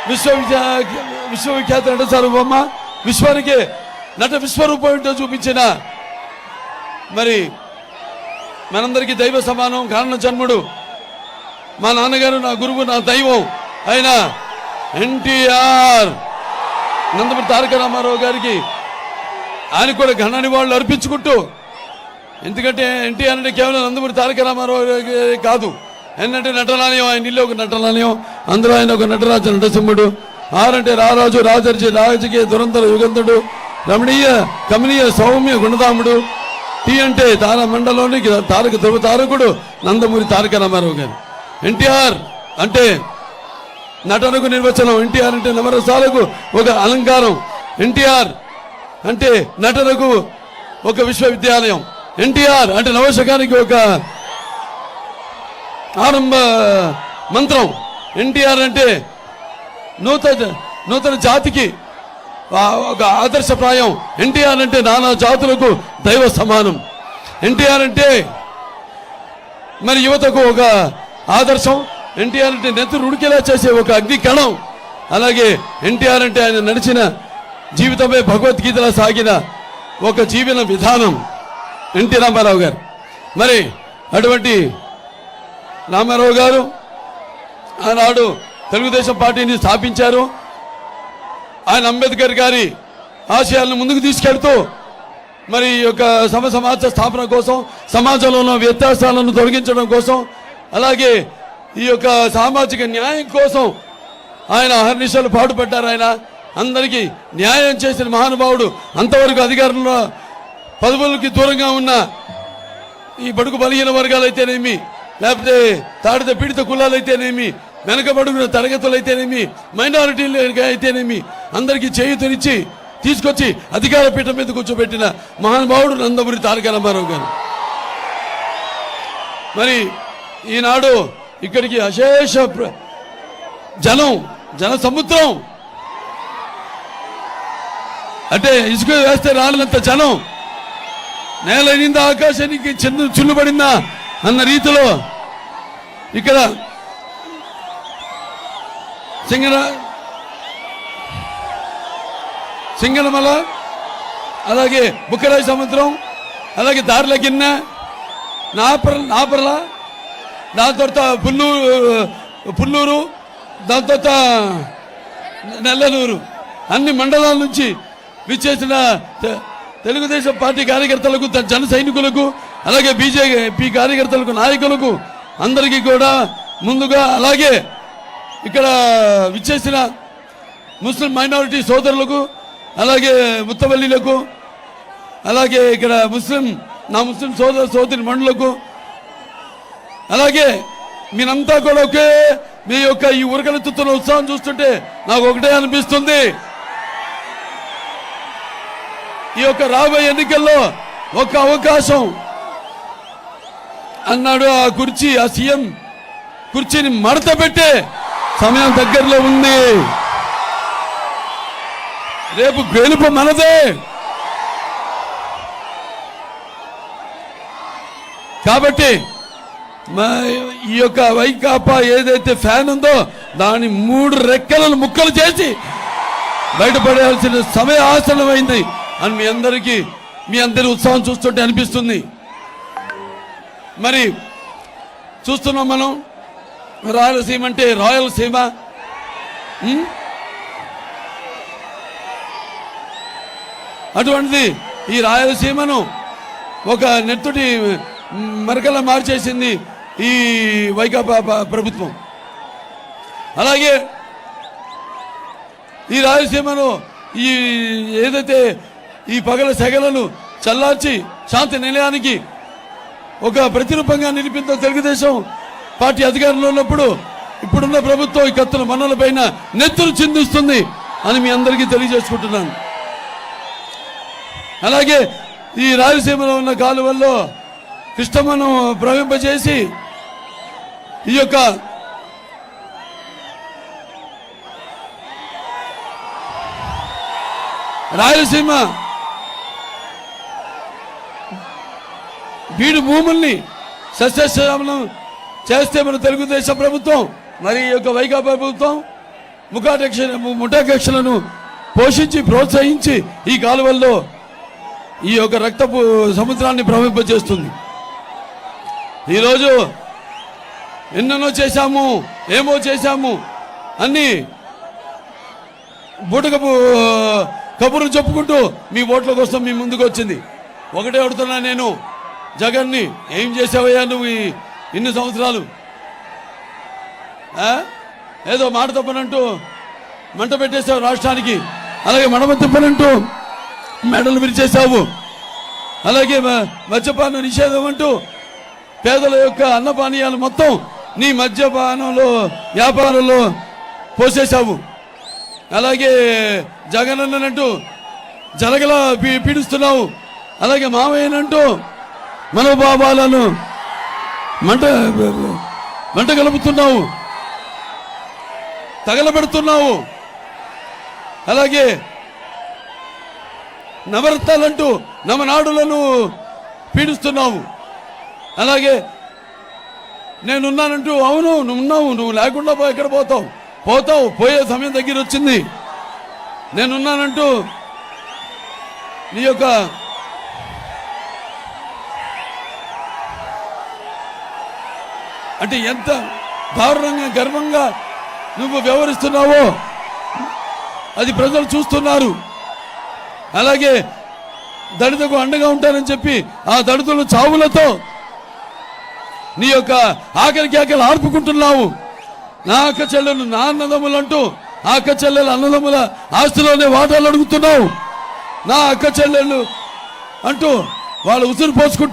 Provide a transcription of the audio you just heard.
విశ్వవిఖ్యాత నట సార్వభౌమ విశ్వానికి నట విశ్వరూపం చూపించిన మరి మనందరికీ దైవ సమానం కారణ జన్ముడు మా నాన్నగారు, నా గురువు, నా దైవం అయిన ఎన్టీఆర్ నందమూరి తారక రామారావు గారికి ఆయన కూడా ఘన నివాళులు అర్పించుకుంటూ, ఎందుకంటే ఎన్టీఆర్ అంటే కేవలం నందమూరి తారక రామారావు కాదు, ఏంటంటే నటనాలయం, ఆయన ఇల్లు ఒక నటనాలయం, అందులో ఆయన ఒక నటరాజ నటసింహుడు. ఆర్ అంటే రారాజు, రాజర్జి, రాజకీయ దురంధర యుగంధుడు, రమణీయ కమనీయ సౌమ్య గుణధాముడు. టీ అంటే తారమండలోనికి తారక ధ్రువ తారకుడు నందమూరి తారక రామారావు గారు. ఎన్టీఆర్ అంటే నటనకు నిర్వచనం, ఎన్టీఆర్ అంటే నవరసాలకు ఒక అలంకారం, ఎన్టీఆర్ అంటే నటనకు ఒక విశ్వవిద్యాలయం, ఎన్టీఆర్ అంటే నవశకానికి ఒక ఆరంభ మంత్రం, ఎన్టీఆర్ అంటే నూతన జాతికి ఒక ఆదర్శప్రాయం, ఎన్టీఆర్ అంటే నానా జాతులకు దైవ సమానం, ఎన్టీఆర్ అంటే మరి యువతకు ఒక ఆదర్శం, ఎన్టీఆర్ అంటే నెత్తురు ఉడికేలా చేసే ఒక అగ్ని కణం. అలాగే ఎన్టీఆర్ అంటే ఆయన నడిచిన జీవితమే భగవద్గీతలా సాగిన ఒక జీవన విధానం ఎన్టీ రామారావు గారు. మరి అటువంటి రామారావు గారు ఆనాడు తెలుగుదేశం పార్టీని స్థాపించారు. ఆయన అంబేద్కర్ గారి ఆశయాలను ముందుకు తీసుకెళ్తూ మరి ఈ యొక్క సమాజ స్థాపన కోసం, సమాజంలో ఉన్న వ్యత్యాసాలను తొలగించడం కోసం, అలాగే ఈ యొక్క సామాజిక న్యాయం కోసం ఆయన అహర్నిశలు పాటుపడ్డారు. ఆయన అందరికీ న్యాయం చేసిన మహానుభావుడు. అంతవరకు అధికారంలో పదవులకి దూరంగా ఉన్న ఈ బడుగు బలహీన వర్గాలైతేనేమి, లేకపోతే తాడిత పీడిత కులాలైతేనేమి, వెనకబడుగున తరగతులైతేనేమి, మైనారిటీలు అయితేనేమి, అందరికీ చేయూతనిచ్చి తీసుకొచ్చి అధికార పీఠం మీద కూర్చోబెట్టిన మహానుభావుడు నందమూరి తారక రామారావు గారు. మరి ఈనాడు ఇక్కడికి అశేష జన సముద్రం, అంటే ఇసుక వేస్తే రాలినంత జనం, నేల నిందా ఆకాశానికి చుల్లుబడిందా అన్న రీతిలో ఇక్కడ సింగనమల, అలాగే బుక్కరాయి సముద్రం, అలాగే దార్ల గిన్నె, నాపర్ల, దాని తర్వాత పుల్లూరు, దాని తర్వాత నెల్లనూరు, అన్ని మండలాల నుంచి విచ్చేసిన తెలుగుదేశం పార్టీ కార్యకర్తలకు, జన సైనికులకు, అలాగే బీజేపీ కార్యకర్తలకు, నాయకులకు అందరికీ కూడా ముందుగా, అలాగే ఇక్కడ విచ్చేసిన ముస్లిం మైనారిటీ సోదరులకు, అలాగే ముత్తవల్లిలకు, అలాగే ఇక్కడ నా ముస్లిం సోదరి మండలకు, అలాగే మీరంతా కూడా ఒకే మీ యొక్క ఈ ఉరకలెత్తుతున్న ఉత్సాహం చూస్తుంటే నాకు ఒకటే అనిపిస్తుంది, ఈ యొక్క రాబోయే ఎన్నికల్లో ఒక అవకాశం అన్నాడు. ఆ కుర్చీ, ఆ సీఎం కుర్చీని మడత పెట్టే సమయం దగ్గరలో ఉంది. రేపు గెలుపు మనదే. కాబట్టి ఈ యొక్క వైకాపా ఏదైతే ఫ్యాన్ ఉందో దాని 3 రెక్కలను ముక్కలు చేసి బయటపడాల్సిన సమయ ఆసన్నమైంది అని మీ అందరి ఉత్సాహం చూస్తుంటే అనిపిస్తుంది. మరి చూస్తున్నాం మనం, రాయలసీమ అంటే రాయలసీమ, అటువంటిది ఈ రాయలసీమను ఒక నెత్తుటి మరకలా మార్చేసింది ఈ వైకాపా ప్రభుత్వం. అలాగే ఈ రాయలసీమను ఏదైతే ఈ పగల సెగలను చల్లార్చి శాంతి నిలయానికి ఒక ప్రతిరూపంగా నిలిపిందో తెలుగుదేశం పార్టీ అధికారంలో ఉన్నప్పుడు, ఇప్పుడున్న ప్రభుత్వం ఈ కత్తుల మన్నల పైన నెత్తులు చిందిస్తుంది అని మీ అందరికీ తెలియజేసుకుంటున్నాను. అలాగే ఈ రాయలసీమలో ఉన్న కాలువల్లో కృష్ణమ్మను ప్రవహింపజేసి ఈ యొక్క రాయలసీమ బీడు భూముల్ని సస్యశ్యామలం చేస్తే మన తెలుగుదేశం ప్రభుత్వం, మరి ఈ యొక్క వైకాపా ప్రభుత్వం ముఠాకక్షలను పోషించి ప్రోత్సహించి ఈ కాలువల్లో ఈ యొక్క రక్తపు సముద్రాన్ని ప్రవహింపజేస్తుంది. ఈరోజు ఎన్నెన్నో చేశాము, ఏమో చేశాము అన్ని బుడగపు కబుర్లు చెప్పుకుంటూ మీ ఓట్ల కోసం మీ ముందుకు వచ్చింది. ఒకటే అడుగుతున్నా నేను, జగన్ని ఏం చేసావయ్యా నువ్వు ఇన్ని సంవత్సరాలు? ఏదో మాట తప్పనంటూ మంట పెట్టేశావు రాష్ట్రానికి, అలాగే మడమ తిప్పనంటూ మెడలు విరిచేశావు, అలాగే మద్యపాన నిషేధం అంటూ పేదల యొక్క అన్నపానీయాలు మొత్తం నీ మద్యపానంలో వ్యాపారంలో పోసేశావు. అలాగే జగనన్నంటూ జలగలా పీడిస్తున్నావు, అలాగే మావయ్యనంటూ మనోభావాలను మంట కలుపుతున్నావు, తగలబెడుతున్నావు. అలాగే నవరత్నాలంటూ నవనాడులను పీడిస్తున్నావు. అలాగే నేనున్నానంటూ, అవును నువ్వు ఉన్నావు, నువ్వు లేకుండా ఎక్కడ పోతావు, పోయే సమయం దగ్గర వచ్చింది. నేనున్నానంటూ నీ యొక్క అంటే ఎంత దారుణంగా గర్వంగా నువ్వు వ్యవహరిస్తున్నావో అది ప్రజలు చూస్తున్నారు. అలాగే దళితులకు అండగా ఉంటానని చెప్పి ఆ దళితుల చావులతో నీ యొక్క ఆకలికి ఆర్పుకుంటున్నావు. నా అక్క చెల్లెలు నా అన్నదమ్ములు అంటూ ఆ అక్క చెల్లెలు అన్నదమ్ముల ఆస్తిలోనే వాటాలు అడుగుతున్నావు. నా అక్క చెల్లెళ్ళు అంటూ వాళ్ళు ఉసురు పోసుకుంటూ